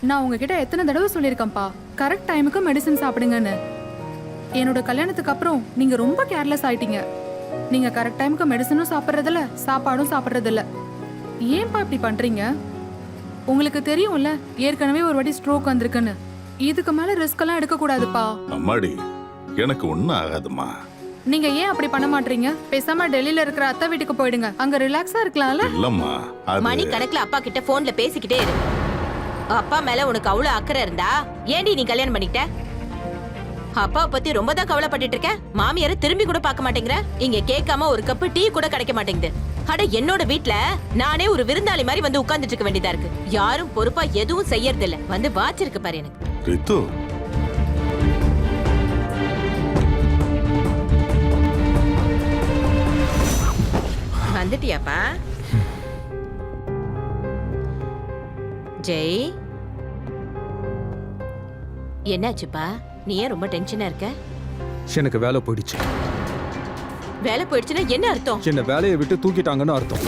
நான் உங்ககிட்ட எத்தனை தடவை சொல்லியிருக்கேன்ப்பா, கரெக்ட் டைமுக்கு மெடிசன் சாப்பிடுங்கன்னு. என்னோட கல்யாணத்துக்கு அப்புறம் நீங்க ரொம்ப கேர்லெஸ் ஆயிட்டீங்க. நீங்க கரெக்ட் டைமுக்கு மெடிசனும் சாப்பிட்றதில்ல, சாப்பாடும் சாப்பிட்றதில்ல. ஏன்பா இப்படி பண்றீங்க? உங்களுக்கு தெரியும்ல ஏற்கனவே ஒரு வாட்டி ஸ்ட்ரோக் வந்திருக்குன்னு. இதுக்கு மேல ரிஸ்க் எல்லாம் எடுக்க கூடாதுப்பா. அம்மாடி, எனக்கு ஒண்ணும் ஆகாதுமா. நீங்க ஏன் அப்படி பண்ண மாட்டீங்க? பேசாம டெல்லியில இருக்கிற அத்தை வீட்டுக்கு போயிடுங்க, அங்க ரிலாக்ஸா இருக்கலாம்ல. இல்லம்மா, மணி கணக்குல அப்பா கிட்ட போன்ல பேசிக்கிட்டே இரு. அப்பா மேல உனக்கு அவ்வளவு அக்கறை இருந்தா ஏண்டி நீ கல்யாணம் பண்ணிக்கிட்ட? அப்பாவை பத்தி ரொம்ப தான் கவலைப்பட்டுட்டு இருக்க. மாமியார திரும்பி கூட பார்க்க மாட்டேங்கிற. இங்க கேட்காம ஒரு கப்பு டீ கூட கிடைக்க மாட்டேங்குது. அட என்னோட வீட்ல நானே ஒரு விருந்தாளி மாதிரி வந்து உட்கார்ந்துட்டு இருக்க வேண்டியதா இருக்கு. யாரும் பொறுப்பா எதுவும் செய்யறது இல்ல. வந்து வாச்சிருக்கு பாரு எனக்கு. ரித்து, வந்துட்டியாப்பா? ஜெய், என்னாச்சுப்பா? நீ ஏன் ரொம்ப டென்ஷனா இருக்க? எனக்கு வேலை போயிடுச்சு. வேலை போயிடுச்சுன்னா என்ன அர்த்தம்? என்ன வேலையை விட்டு தூக்கிட்டாங்கன்னு அர்த்தம்.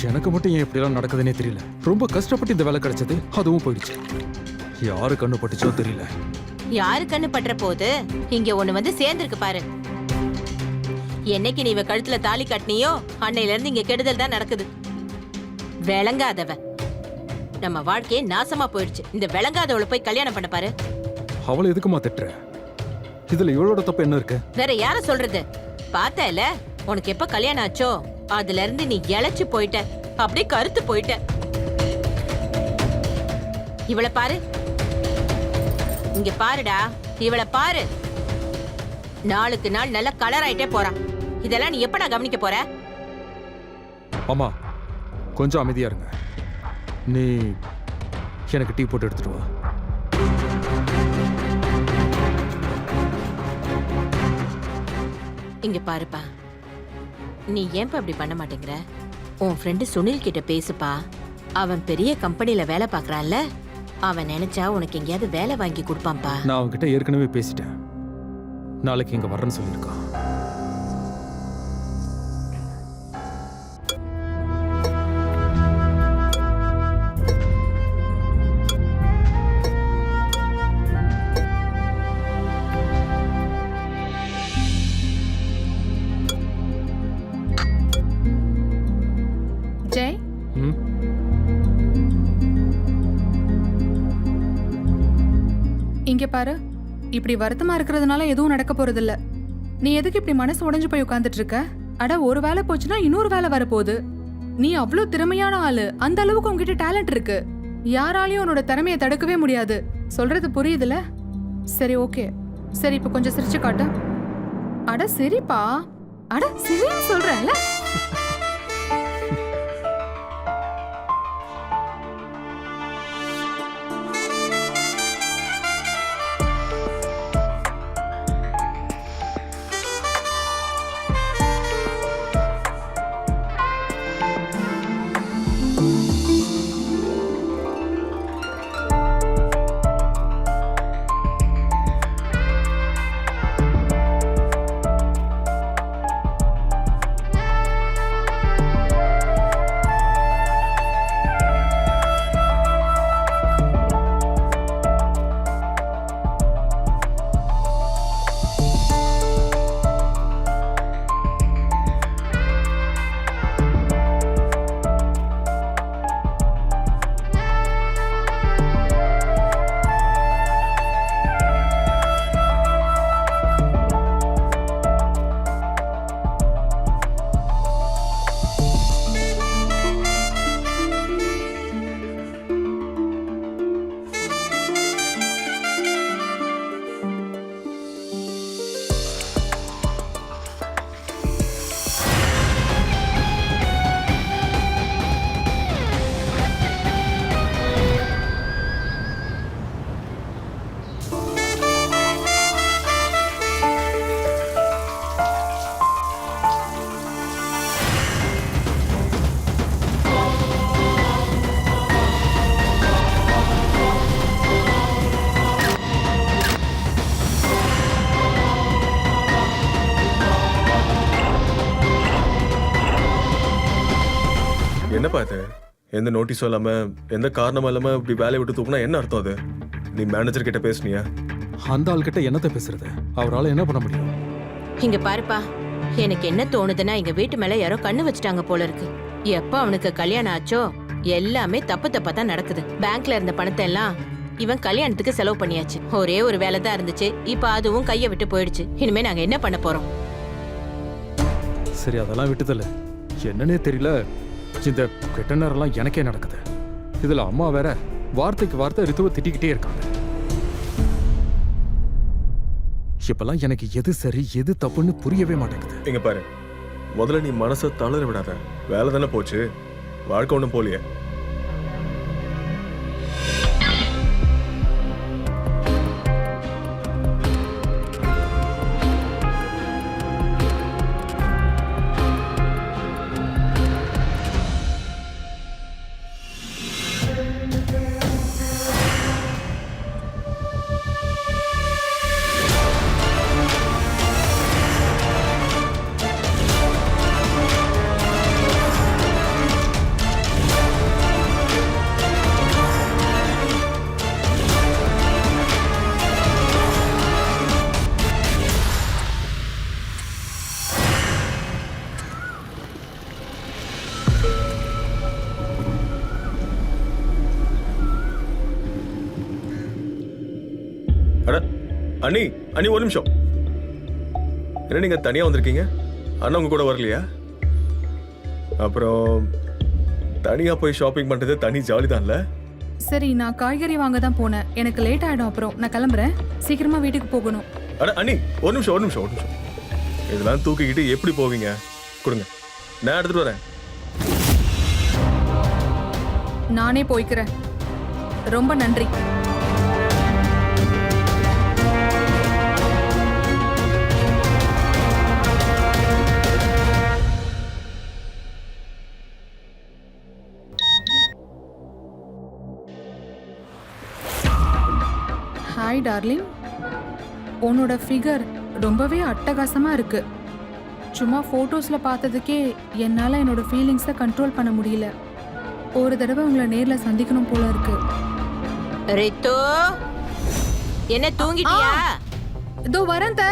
எனக்கு மட்டும் ஏன் இப்படிலாம் நடக்குதுன்னே தெரியல. ரொம்ப கஷ்டப்பட்டு இந்த வேலை கிடைச்சது, அதுவும் போயிடுச்சு. யாரு கண்ணு பட்டுச்சோ தெரியல. யாரு கண்ணு பற்ற போது இங்க ஒண்ணு வந்து சேர்ந்திருக்கு பாரு. என்னைக்கு நீ இவ கழுத்துல தாலி கட்டினியோ அன்னையில இருந்து இங்க கெடுதல் தான் நடக்குது. விளங்காதவ. நம்ம வாழ்க்கையே நாசமா போயிடுச்சு. இந்த விளங்காதவளை போய் கல்யாணம் பண்ண பாரு. அவளை எதுக்குமா திட்டுற? இதுல இவளோட தப்பு என்ன இருக்கு? வேற யார சொல்றது? பார்த்தல, உனக்கு எப்ப கல்யாணம் ஆச்சோ அதுல இருந்து நீ இழைச்சு போயிட்ட. அப்படியே கருத்து போயிட்ட. இவளை பாரு, இங்க பாருடா, இவளை பாரு. நாளுக்கு நாள் நல்ல கலர் ஆயிட்டே போறான். இதெல்லாம் நீ எப்படா கவனிக்க போற? அம்மா, கொஞ்சம் அமைதியா இருங்க. நீ எனக்கு டீ போட்டு எடுத்துட்டு வா. இங்க பாருப்பா, நீ ஏன்பா அப்படி பண்ண மாட்டேங்கிற? உன் ஃப்ரெண்டு சுனில் கிட்ட பேசுப்பா. அவன் பெரிய கம்பெனில வேலை பாக்குறான்ல, அவன் நினைச்சா உனக்கு எங்கேயாவது வேலை வாங்கி கொடுப்பான்ப்பா. நான் அவன்கிட்ட ஏற்கனவே பேசிட்டேன். நாளைக்கு இங்க வரேன்னு சொல்லியிருக்கான். ஜெய், இங்க பாரு, இப்படி வருத்தமா இருக்கிறதுனால எதுவும் நடக்க போறது இல்ல. நீ எதுக்கு இப்படி மனசு உடைஞ்சு போய் உட்கார்ந்துட்டு இருக்க? அட, ஒரு வேலை போச்சுன்னா இன்னொரு வேலை வரப்போகுது. நீ அவ்வளவு திறமையான ஆளு. அந்த அளவுக்கு உன்கிட்ட டேலண்ட் இருக்கு. யாராலையும் உன்னோட திறமையை தடுக்கவே முடியாது. சொல்றது புரியுதுல? சரி, ஓகே. சரி, இப்ப கொஞ்சம் சிரிச்சு காட்டு. அட சரிப்பா, அட சிரின்னு சொல்றேன்ல. என்னப்பா இது? எந்த நோட்டீஸும் இல்லாம எந்த காரணமும் இல்லாம இப்படி வேலையை விட்டு தூக்குனா என்ன அர்த்தம் அது? நீ மேனேஜர் கிட்ட பேசுனியா? அந்த ஆள்கிட்ட என்னத்த பேசுறது? அவரால என்ன பண்ண முடியும்? இங்க பாருப்பா, எனக்கு என்ன தோணுதுன்னா எங்க வீட்டு மேல யாரோ கண்ணு வச்சுட்டாங்க போல இருக்கு. எப்ப அவனுக்கு கல்யாணம் ஆச்சோ எல்லாமே தப்பு தப்பா தான் நடக்குது. பேங்க்ல இருந்த பணத்தை எல்லாம் இவன் கல்யாணத்துக்கு செலவு பண்ணியாச்சு. ஒரே ஒரு வேலை தான் இருந்துச்சு, இப்ப அதுவும் கைய விட்டு போயிடுச்சு. இனிமே நாங்க என்ன பண்ண போறோம்? சரி, அதெல்லாம் விட்டுதல. என்னன்னே தெரியல, இந்த கெட்ட நேரம்லாம் எனக்கே நடக்குது. இதுல அம்மா வேற வார்த்தைக்கு வார்த்தை ரித்துவை திட்டிக்கிட்டே இருக்காங்க. இப்பெல்லாம் எனக்கு எது சரி எது தப்புன்னு புரியவே மாட்டேங்குது. இங்க பாரு, முதல்ல நீ மனசை தளர விடாத. வேலை தானே போச்சு, வாழ்க்கை ஒண்ணும் போலியே. அட அண்ணி, அண்ணி ஒரு நிமிஷம். என்ன நீங்க தனியா வந்திருக்கீங்க? அண்ணா உங்க கூட வரலையா? அப்புறம் தனியா போய் ஷாப்பிங் பண்றது தனி ஜாலி தான்ல? சரி, நான் காய்கறி வாங்க தான் போனேன். எனக்கு லேட் ஆயிடும். அப்புறம் நான் கிளம்புறேன். சீக்கிரமா வீட்டுக்கு போகணும். அட அண்ணி, ஒரு நிமிஷம். இதெல்லாம் தூக்கிக்கிட்டு எப்படி போவீங்க? கொடுங்க, நான் எடுத்துட்டு வரேன். நானே போய்க்கிறேன். ரொம்ப நன்றி. ஹாய் டார்லிங், உன்னோட ஃபிகர் ரொம்பவே அட்டகாசமா இருக்கு. சும்மா ஃபோட்டோஸ்ல பார்த்ததுக்கே என்னால் என்னோட ஃபீலிங்ஸை கண்ட்ரோல் பண்ண முடியல. ஒரு தடவை உங்களை நேர்ல சந்திக்கணும் போல இருக்கு. ரித்து, என்ன தூங்கிட்டியா? இதோ வரேன் த.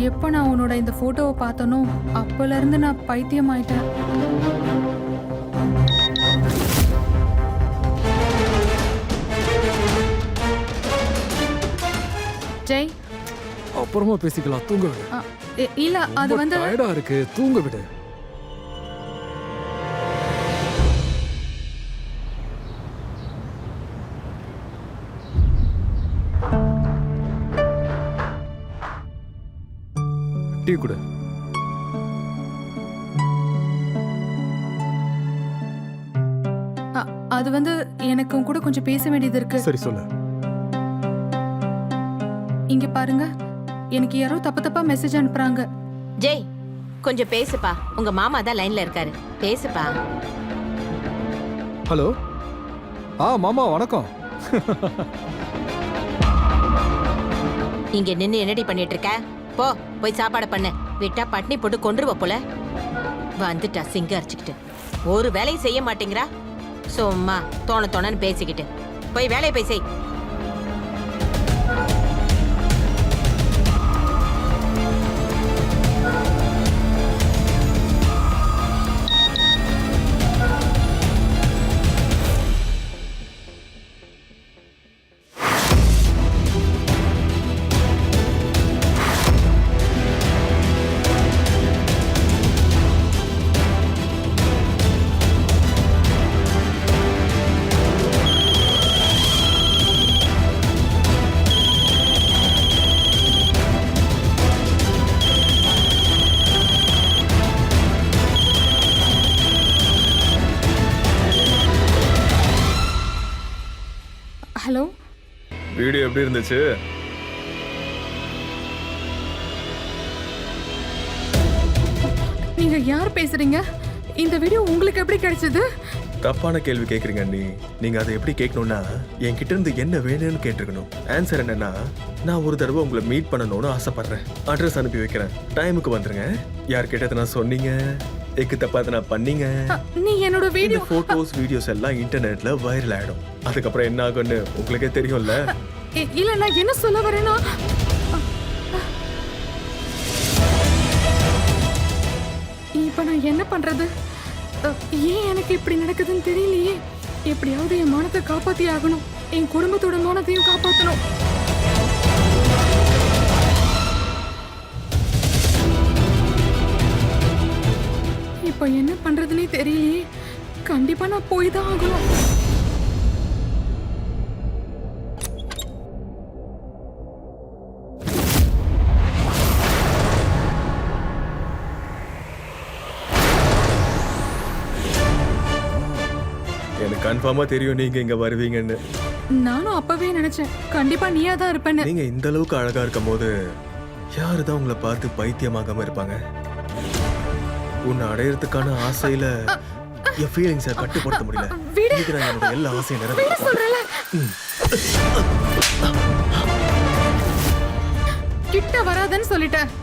எப்போ நான் உன்னோட இந்த போட்டோவை பார்த்தனோ அப்பல இருந்து நான் பைத்தியம் ஆயிட்டேன். ஜெய், அப்புறமா பேசிக்கலாம், தூங்க விடு. இல்ல அது வந்து டயர்டா இருக்கு, தூங்க விடு. டீ குடு. அது வந்து எனக்கும் கூட கொஞ்சம் பேச வேண்டியது இருக்கு. சரி சொல்லு. இங்க பாருங்க, எனக்கு யாரோ தப்பா மெசேஜ் அனுப்புறாங்க. ஜெய், கொஞ்சம் பேசுப்பா. உங்க மாமா தான் லைன்ல இருக்காரு, பேசுப்பா. ஹலோ. மாமா வணக்கம். இங்க நின்னு என்னடி பண்ணிட்டு இருக்க? போ, போய் சாப்பாடு பண்ணு. விட்டா பட்னி போட்டு கொன்றுவ போல. வந்துட்டா சிங்க அரைச்சுக்கிட்டு. ஒரு வேலையும் செய்ய மாட்டேங்கிறா. சும்மா தோணன்னு பேசிக்கிட்டு. போய் வேலையை போய் செய். ஹலோ. வீடியோ எப்படி இருந்துச்சு? நீ நீங்க யார் பேசுறீங்க? இந்த வீடியோ உங்களுக்கு எப்படி கிடைச்சது? தப்பான கேள்வி கேக்குறீங்க அண்ணி. நீங்க அதை எப்படி கேட்கணும்னா என்கிட்ட இருந்து என்ன வேணும்னு கேட்டிருக்கணும். ஆன்சர் என்னன்னா, நான் ஒரு தடவை உங்களை மீட் பண்ணணும்னு ஆசைப்படுறேன். அட்ரஸ் அனுப்பி வைக்கிறேன். டைமுக்கு வந்துருங்க. யார்கிட்ட நான் சொன்னீங்க, எக்கு தப்பா நான் பண்ணீங்க. நீ என்னோட இந்த வீடியோ போட்டோஸ் வீடியோஸ் எல்லாம் இன்டர்நெட்ல வைரல் ஆயிடும். அதுக்கப்புறம் என்ன ஆகும்னு உங்களுக்கே தெரியும்ல. இல்ல நான் என்ன சொல்ல வரேன்னா, இப்ப நான் என்ன பண்றது? ஏன் எனக்கு இப்படி நடக்குதுன்னு தெரியலையே. எப்படியாவது என் மானத்தை காப்பாத்தி ஆகணும். என் குடும்பத்தோட மானத்தையும் காப்பாத்தணும். இப்ப என்ன பண்றதுன்னே தெரியலையே. கண்டிப்பா நான் போய் தான் ஆகணும். எனக்கு கன்ஃபார்மா தெரியும் நீங்க இங்க வருவீங்கன்னு. நானும் அப்பவே நினைச்சேன் கண்டிப்பா நீயா தான் இருப்பேன்னு. நீங்க இந்த அளவுக்கு அழகா இருக்கும் போது யாருதான் உங்களை பார்த்து பைத்தியமாகாம இருப்பாங்க? உன்னை அடையறதுக்கான ஆசையில என் ஃபீலிங்ஸை கட்டுப்படுத்த முடியல. விடு. இன்னைக்கு நான் என்னோட எல்லா ஆசையும் விட நிறைவேற்ற சொல்றல. கிட்ட வராதன்னு சொல்லிட்டேன்.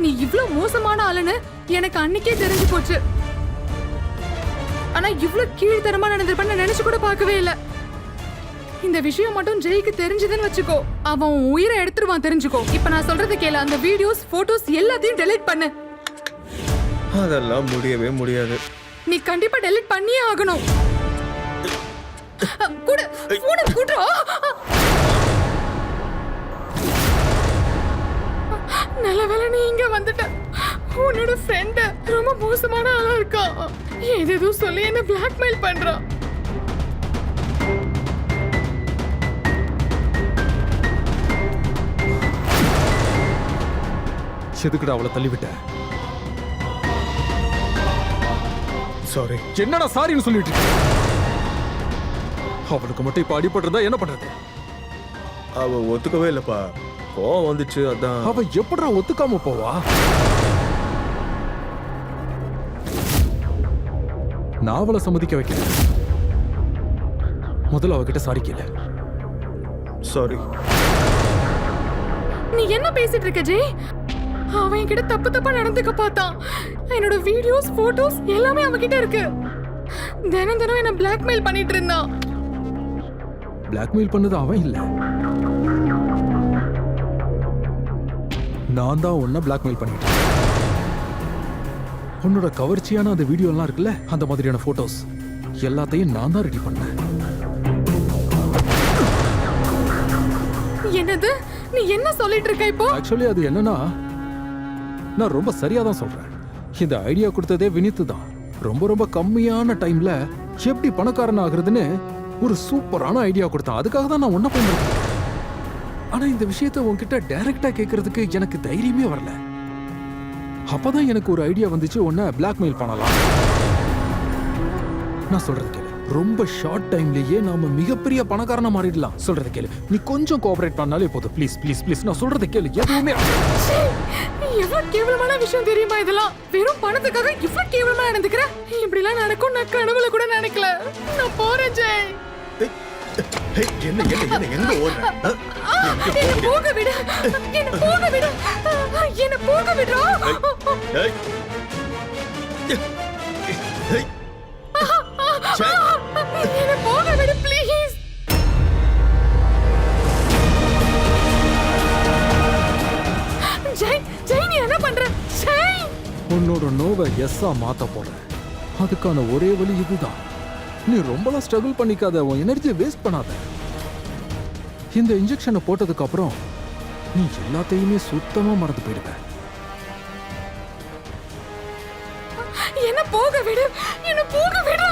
நீ இவ்ளோ மோசமான ஆளுன்னு எனக்கு அன்னைக்கே தெரிஞ்சு போச்சு. ஆனா இவ்ளோ கீழ்த்தரமா நடந்திருப்பேன்னு நினைச்சு கூட பார்க்கவே இல்ல. இந்த விஷயம் மட்டும் ஜெய்க்கு தெரிஞ்சதுன்னு வச்சுக்கோ, அவன் உன் உயிரை எடுத்துருவான். தெரிஞ்சுக்கோ. இப்ப நான் சொல்றது கேளு. அந்த வீடியோஸ் போட்டோஸ் எல்லாத்தையும் டெலீட் பண்ணு. அதெல்லாம் முடியவே முடியாது. நீ கண்டிப்பா டெலீட் பண்ணியே ஆகணும். கூட போன கூட்றா. நல்லவேளை நீ இங்க வந்துட்ட. உன்னோட ஃப்ரெண்ட் ரொம்ப மோசமான ஆளா இருக்கா. ஏதேதோ சொல்லி என்ன பிளாக்மெயில் பண்றான். எதுக்குடா அவளை தள்ளிவிட்ட? சாரி. என்னடா சாரின்னு சொல்லிட்டு இருக்க? அவளுக்கு மட்டும் இப்ப அடிபடுறதா என்ன பண்றது? அவ ஒத்துக்கவே இல்லப்பா. கோவம் வந்துச்சு அதான். அவ எப்படிடா ஒத்துக்காம போவா? நான் அவளை சம்மதிக்க வைக்கிறேன். முதல்ல அவகிட்ட சாரி கேளு. சாரி. நீ என்ன பேசிட்டு இருக்க ஜெய்? அவன் என்கிட்ட தப்பு தப்பா நடந்துக்க பார்த்தான். என்னோட வீடியோஸ் போட்டோஸ் எல்லாமே அவன்கிட்ட இருக்கு. தினம் தினம் என்ன பிளாக்மெயில் பண்ணிட்டு இருந்தான். பிளாக்மெயில் பண்ணது அவன் இல்ல, நான் தான் உன்னை பிளாக்மெயில் பண்ணிட்டேன். உன்னோட கவர்ச்சியான அந்த வீடியோ எல்லாம் இருக்குல்ல, அந்த மாதிரியான போட்டோஸ் எல்லாத்தையும் நான் தான் ரெடி பண்ணேன். என்னது? நீ என்ன சொல்லிட்டு இருக்க இப்போ? ஆக்சுவலி அது என்னன்னா, நான் ரொம்ப சரியா தான் சொல்றேன். இந்த ஐடியா கொடுத்ததே வினித்து தான். ரொம்ப ரொம்ப கம்மியான டைம்ல எப்படி பணக்காரன் ஆகுறதுன்னு ஒரு சூப்பரான ஐடியா கொடுத்தான். அதுக்காக தான் நான் ஒன்ன பயன்படுத்தேன். ஆனா இந்த விஷயத்தை உன்கிட்ட டைரக்டா கேட்கறதுக்கு எனக்கு தைரியமே வரல. அப்பதான் எனக்கு ஒரு ஐடியா வந்துச்சு, உன்னை பிளாக்மெயில் பண்ணலாம். நான் சொல்றது கேளு. ரொம்ப ஷார்ட் டைம்லயே நாம மிகப்பெரிய பணக்காரனா மாறிடலாம். சொல்றது கேளு. நீ கொஞ்சம் கோஆபரேட் பண்ணாலே போதும். ப்ளீஸ் ப்ளீஸ் ப்ளீஸ், நான் சொல்றது கேளு. எதுவுமே எவ்வளவு கேவலமான விஷயம் தெரியுமா இதெல்லாம்? வெறும் பணத்துக்காக இவ்வளவு கேவலமா நடந்துக்கிற? இப்படி எல்லாம் நடக்கும் நான் கனவுல கூட நினைக்கல. நான் போறேன் ஜெய். என்ன என்ன என்ன எங்க ஓடுற? என்ன போக விடு. என்ன போக விடு. என்ன போக விடுறா. ஏய். ஏய். சே. என்ன போக விடு ப்ளீஸ். ஜெய் ஜெய் நீ என்ன பண்ற? ஜெய் உன்னோட நோவை எஸ்ஸா மாத்த போறேன். அதுக்கான ஒரே வழி இதுதான். நீ ரொம்பலாம் ஸ்ட்ரகிள் பண்ணிக்காத, உன் எனர்ஜியை வேஸ்ட் பண்ணாத. இந்த இன்ஜெக்ஷனை போட்டதுக்கு அப்புறம் நீ எல்லாத்தையுமே சுத்தமா மறந்து போயிடுவ. என்ன போக விடு. என்ன போக விடு.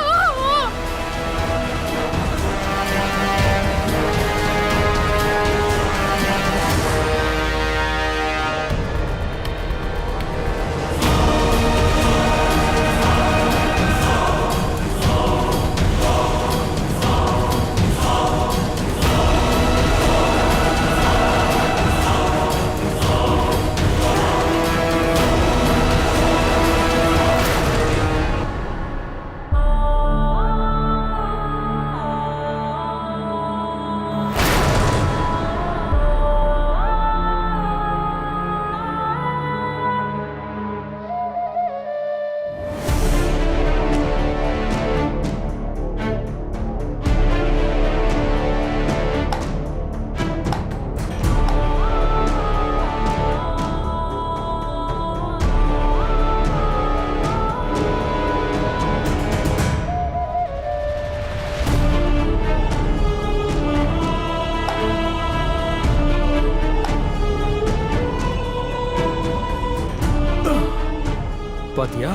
பாத்தியா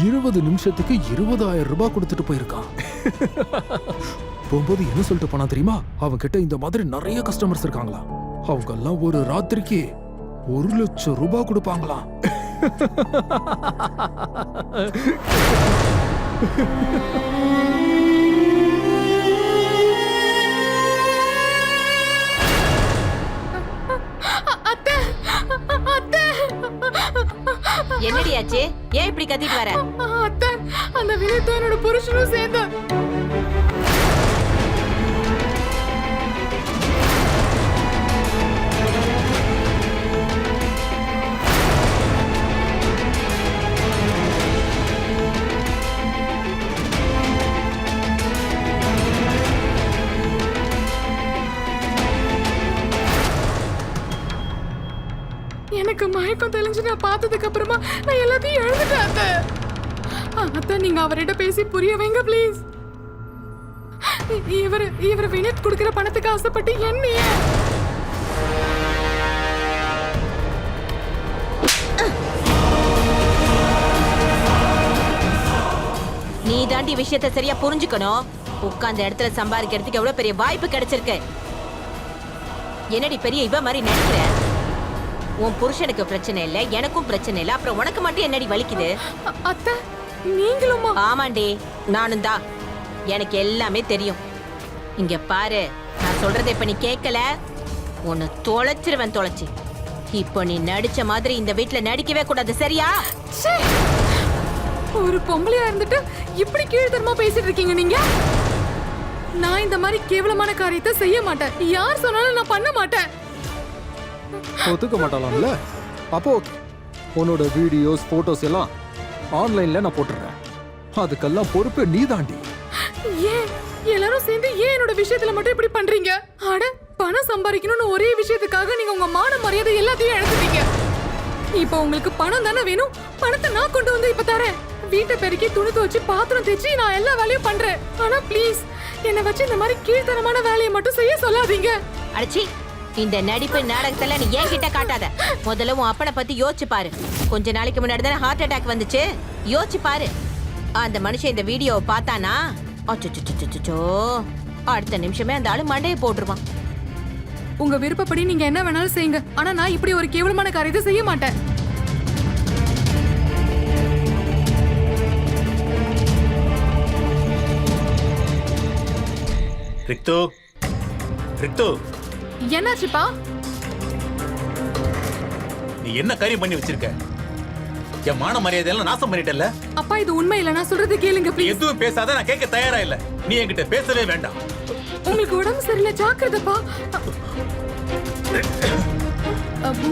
20 நிமிஷத்துக்கு 20,000 ரூபாய் கொடுத்துட்டு போயிருக்கான். போகும்போது என்ன சொல்லிட்டு போனா தெரியுமா? அவன் கிட்ட இந்த மாதிரி நிறைய கஸ்டமர்ஸ் இருக்காங்களா, அவங்க எல்லாம் ஒரு ராத்திரிக்கு 1,00,000 ரூபாய் கொடுப்பாங்களாம். அத்தை அத்தை என்னடி ஆச்சு? ஏன் இப்படி கத்திட்டு வர? அத்தை, அந்த வினோத் என்னோட புருஷனும் சேர்ந்து எனக்கு மயக்கம் தெளிஞ்சு நான் பார்த்ததுக்கு அப்புறமா நான் எல்லாத்தையும் எழுந்துட்டேன் அத்தை. அத்தை, நீங்க அவர்கிட்ட பேசி புரிய வைங்க ப்ளீஸ். இவர் வினோத் கொடுக்கிற பணத்துக்கு ஆசைப்பட்டு என்னைய நீ தாண்டி விஷயத்தை சரியா புரிஞ்சுக்கணும். உட்கார்ந்த இடத்துல சம்பாதிக்கிறதுக்கு எவ்வளவு பெரிய வாய்ப்பு கிடைச்சிருக்கு. என்னடி பெரிய இவ மாதிரி நினைக்கிற? உன் புருஷனுக்கு பிரச்சனை இல்ல, எனக்கும் பிரச்சனை இல்ல, அப்புறம் உனக்கு மட்டும் என்னடி வலிக்குது? அத்தை, நீங்களுமா? ஆமாண்டி, நானும் தான். எனக்கு எல்லாமே தெரியும். இங்க பாரு, நான் சொல்றதை இப்ப நீ கேட்கல, உன்னை தொலைச்சிருவேன் தொலைச்சு. இப்போ நீ நடிச்ச மாதிரி இந்த வீட்டுல நடிக்கவே கூடாது, சரியா? ச்சே! ஒரு பொம்பளையா இருந்துட்டு இப்படி கீழ்த்தரமா பேசிட்டு இருக்கீங்க நீங்க. நான் இந்த மாதிரி கேவலமான காரியத்தை செய்ய மாட்டேன். யார் சொன்னாலும் நான் பண்ண மாட்டேன். ஒத்துக்க மாட்டாளாம்ல? அப்போ ஓகே, உன்னோட வீடியோஸ் போட்டோஸ் எல்லாம் ஆன்லைன்ல நான் போட்டுறேன். அதுக்கெல்லாம் பொறுப்பு நீ தாண்டி. ஏன் எல்லாரும் சேர்ந்து ஏன் என்னோட விஷயத்துல மட்டும் இப்படி பண்றீங்க? அட, பணம் சம்பாதிக்கணும்னு ஒரே விஷயத்துக்காக நீங்க உங்க மான மரியாதை எல்லாத்தையும் எடுத்துட்டீங்க. இப்போ உங்களுக்கு பணம் தானே வேணும், பணத்தை நான் கொண்டு வந்து இப்ப தரேன். வீட்டை பெருக்கி துணி துவச்சு பாத்திரம் தேய்ச்சி நான் எல்லா வேலையும் பண்றேன். ஆனா ப்ளீஸ், என்னை வச்சு இந்த மாதிரி கீழ்த்தரமான வேலையை மட்டும் செய்ய சொல்லாதீங்க. அடச்சி, இந்த நடிப்பு நாடகத்துல நீ ஏன் கிட்ட காட்டாத. முதல்ல உன் அப்பனை பத்தி யோசிச்சு பாரு. கொஞ்ச நாளைக்கு முன்னாடி தானே ஹார்ட் அட்டாக் வந்துச்சு. யோசிச்சு பாரு. அந்த மனுஷன் இந்த வீடியோவை பார்த்தானா, அச்சோ, அடுத்த நிமிஷமே அந்த ஆளு மண்டையை போட்டுருவான். உங்க விருப்பப்படி நீங்க என்ன வேணாலும் செய்யுங்க, ஆனா நான் இப்படி ஒரு கேவலமான காரியத்தை செய்ய மாட்டேன். ரிக்து, ரிக்து, என்னாச்சுப்பா? நீ என்ன காரியம் பண்ணி வச்சிருக்க? என் மான மரியாதை எல்லாம் நாசம் பண்ணிட்டல. அப்பா, இது உண்மை இல்ல, நான் சொல்றது கேளுங்க நீ ப்ளீஸ். எதுவும் பேசாத, நான் கேட்க தயாரா இல்ல. நீ என்கிட்ட பேசவே வேண்டாம். உங்களுக்கு உடம்பு சரியில்லை, ஜாக்கிரதைப்பா.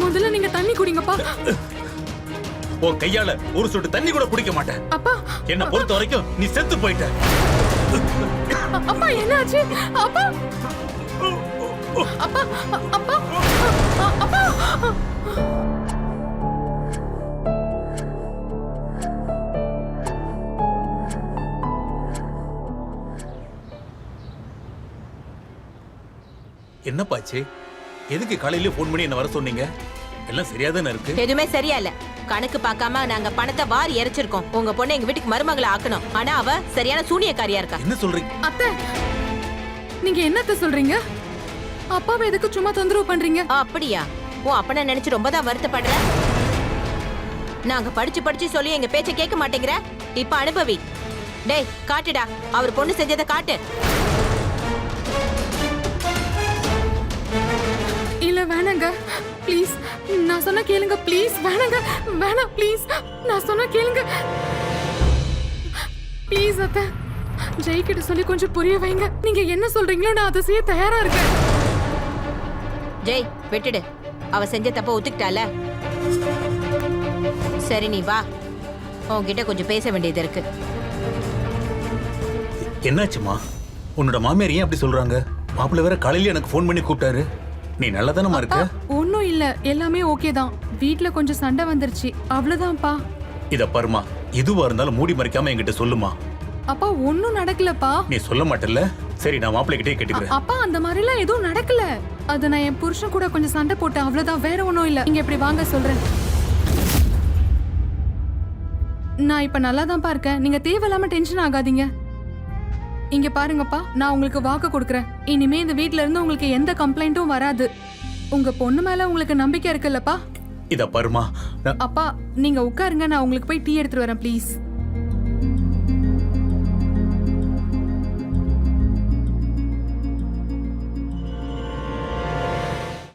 முதல்ல நீங்க தண்ணி குடிங்கப்பா. உன் கையால ஒரு சொட்டு தண்ணி கூட குடிக்க மாட்டேன். அப்பா, என்ன பொறுத்த வரைக்கும் நீ செத்து போயிட்ட. அப்பா என்னாச்சு? அப்பா, அப்பா, அப்பா, அப்பா. என்ன பாச்சு? எதுக்கு காலையில போன் பண்ணி என்ன வர சொன்னீங்க? எல்லாம் சரியா தானே இருக்கு? எதுவுமே சரியா இல்ல. கணக்கு பார்க்காம நாங்க பணத்தை வாரி இறைச்சிருக்கோம். உங்க பொண்ணை எங்க வீட்டுக்கு மருமகளை ஆக்கணும். ஆனா அவ சரியான சூனியக்காரியா இருக்கா. என்ன சொல்றீங்க? அத்தை, நீங்க என்னத்த சொல்றீங்க? அப்பாவை எதுக்கு சும்மா தொந்தரவு பண்றீங்க? அப்படியா? உன் அப்பனை நினைச்சு ரொம்ப தான் வருத்தப்படுற. நாங்க படிச்சு படிச்சு சொல்லி எங்க பேச்ச கேட்க மாட்டேங்கிற. இப்ப அனுபவி. டேய், காட்டுடா, அவர் பொண்ணு செஞ்சதை காட்டு. இல்ல, வேணாங்க ப்ளீஸ், நான் சொன்ன கேளுங்க ப்ளீஸ். வேணாங்க, வேணாம் ப்ளீஸ், நான் சொன்ன கேளுங்க ப்ளீஸ். அத்தை, ஜெய்கிட்ட சொல்லி கொஞ்சம் புரிய வைங்க. நீங்க என்ன சொல்றீங்களோ நான் அதை செய்ய தயாரா இருக்கேன். ஜெய், விட்டுடு. அவ செஞ்ச தப்ப ஒத்துக்கிட்டால. சரி, நீ வா. உன்கிட்ட கொஞ்சம் பேச வேண்டியது இருக்கு. என்னாச்சுமா? உன்னோட மாமியார் ஏன் அப்படி சொல்றாங்க? மாப்பிள்ளை வேற காலையில எனக்கு போன் பண்ணி கூப்பிட்டாரு. நீ நல்லதானமா இருக்க? ஒன்னும் இல்ல, எல்லாமே ஓகே தான். வீட்ல கொஞ்சம் சண்டை வந்துருச்சு, அவ்வளவுதான்ப்பா. இத பாருமா, எதுவா இருந்தாலும் மூடி மறைக்காம என்கிட்ட சொல்லுமா. அப்பா, ஒன்னும் நடக்கலப்பா. நீ சொல்ல மாட்டல்ல? சரி, நான் மாப்பிள்ளை கிட்டே கேட்டுக்கிறேன். அப்பா, அந்த மாதிரி எல்லாம் எதுவும் நடக்கல. அது நான் என் புருஷன் கூட கொஞ்சம் சண்டை போட்டேன், அவ்வளவுதான், வேற ஒன்னும் இல்ல. நீங்க இப்படி வாங்க சொல்றேன். நான் இப்ப நல்லா தான்ப்பா இருக்கேன். நீங்க தேவையில்லாம டென்ஷன் ஆகாதீங்க. இங்க பாருங்கப்பா, நான் உங்களுக்கு வாக்கு கொடுக்குறேன். இனிமே இந்த வீட்ல இருந்து உங்களுக்கு எந்த கம்ப்ளைண்ட்டும் வராது. உங்க பொண்ணு மேல உங்களுக்கு நம்பிக்கை இருக்குல்லப்பா? இத பாருமா, அப்பா நீங்க உட்காருங்க, நான் உங்களுக்கு போய் டீ எடுத்துட்டு வரேன் ப்ளீஸ்.